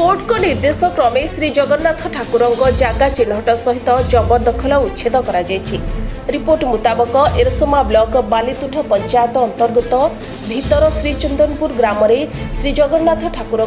Court को निर्देश क्रमे श्री जगन्नाथ ठाकुर जगह चिन्हट सहित जबरदखल उच्छेद करा रिपोर्ट मुताबक एरसोमा ब्लॉक बालीतुठ पंचायत अंतर्गत भीतर श्रीचंदनपुर ग्राम श्री जगन्नाथ ठाकुर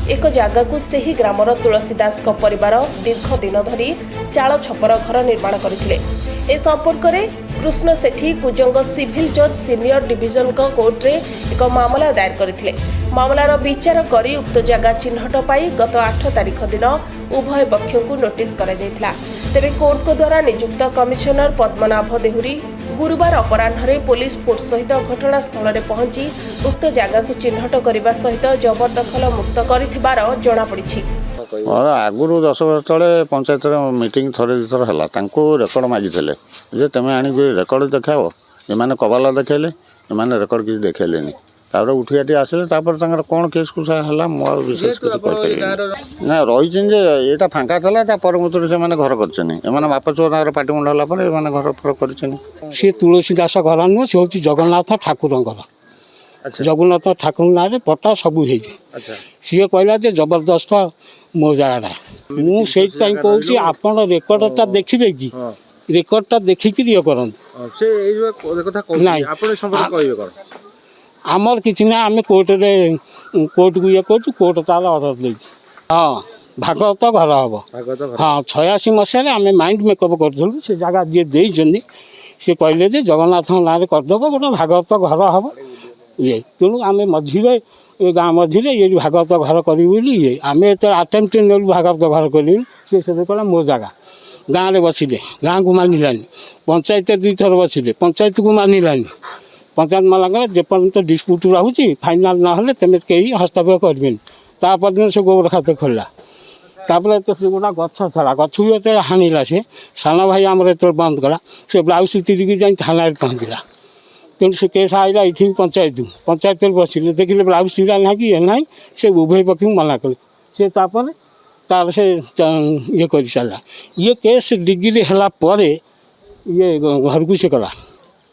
एक जगह को सही ग्रामर तुलसीदास परिवार दीर्घ दिन धरी चाल छपर घर निर्माण करथिले। ए संपर्क में कृष्ण सेठी कुजंग सिविल जज सीनियर डिविजन कोर्ट रे एक मामला दायर करथिले। मामलार विचार करी उक्त जगह चिन्हट पाई गत 8 तारिख दिन उभय पक्ष को नोटिस करा जायथिला। तेबे कोर्ट को द्वारा नियुक्त कमिशनर पद्मनाभ देहुरी गुरुवार अपराह्न पुलिस फोर्स सहित घटनास्थल में पहुंची उक्त जगह को चिन्हट करने सहित जबरदखल मुक्त कर जमापड़ी। और आगुरी 10 वर्ष तले पंचायत मीटिंग थरे दुथर है रेकर्ड मागिले जे तुम आनी रेकर्ड देखाओ ये कबाला देखेले ये रेकर्ड किसी देखेले उठियाटी आसिले कौन केस कुछ है विशेष ना रही ये फाँका था परमुत से घर कर बाप छुआ पाटी मुंड है घर फर कर सी तुलसीदास घर नुह सी हूँ जगन्नाथ ठाकुर जगन्नाथ ठाकुर ना पट्टा सब सी कहला जबरदस्त मो जगह मुझे कहूँ आपण रेकर्डटा देखिए कि रेकर्डटा देखिक ये करूँ आमर कि ना आम कोर्ट को ये कर कोर्ट तार अर्डर दे हाँ भागवत घर हम हाँ 86 मसीह आम माइंड मेकअप करूँ से जगह जी देते सी कहले जगन्नाथ ना करदेव गोटे भागवत घर हम ये तेणु आम मझे गाँ मझे ये भागवत घर करी ये आम एत आटेम्प्ट नेलु भागवत घर करी से कहला मो जगह गाँव में बसिले गाँ को मानिलानी पंचायत 2 थर बसिले पंचायत को मानिलानी पंचायत मानक जेपर्यंत डिस्प्यूट रोचे फाइनाल ना तेज कहीं हस्तक्षेप करें तापर से गोबर खाते खोलला तापर तो से गोटा गछ था गछ भी जो हाणिला से सान भाई आमर जो बंद कला से ब्लाउज तिरिकी जा थाना पहुँचला तेणु से केस आईला ये पंचायत बसिले देखिले ब्लाउज तिरा ना कि ना से उभय पक्ष मना कले से तापर तार से ये कर सारा ये केस डिग्री है ये घर को से कला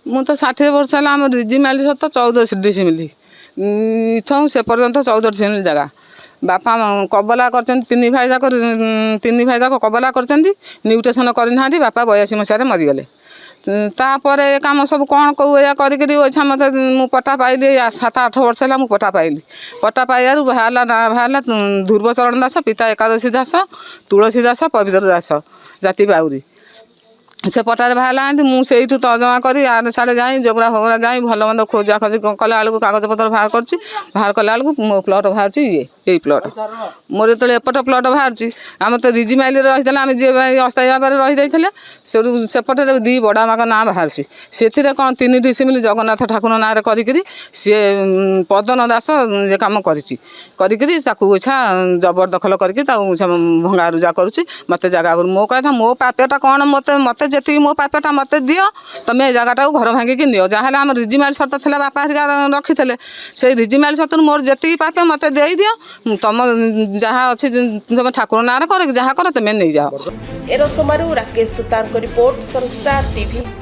मु तो 60 वर्ष है आम रिजिमाल सत 14 डिसिमिल इठूँ से पर्यंत 14 डिसिमिल जगह बापा कबला कर 3 भाई जाक कबला कर म्यूटेसन करना बापा 82 मसीह मरीगले तापर ये कम सब कौन कौ या करा मत मु पट्टा पाइली 7-8 वर्ष है पट्टा पाइबार बाहर ना बाहर ध्रुवचरण दास पिता एकादशी दास तुलसी दास पवित्र दास जाति बाउरी से पटारे बाहर मुझे तर्जमा करी आड़े साड़े जाए जोगरा फोगरा जाए भल मंद खोजा खोजी कला बेलू कागज पतर बाहर कला बेलू मो प्लट बाहर ये प्लट मोर जो एपट प्लट बाहर आम तो रिजिमाइल रही आम जी अस्थायी भाव में रही जाते सेपटे 2 बड़ा माक ना बाहर से कौन 3 डिसिमिल जगन्नाथ ठाकुर ना सी पदन दास ये कम करा जबरदखल करके भंगा रुजा करुच्ची मत जगह मो कहता मो प्राप्यटा कौन मत मत जी मो प्राप्यटा मत दियो तुम ये जगह घर भांगिकी नियो जहाँ आम रिजिमाइल सर्त था बापा रखी थे से रिजिमाइल सर्त मोर जी प्राप्य मत दे दियो तुम जहाँ अच्छी तुम ठाकुर ना कर जहाँ कर तुम नहीं जाओ। एरसोमारू राकेश सुतार को रिपोर्ट सनस्टार टीवी।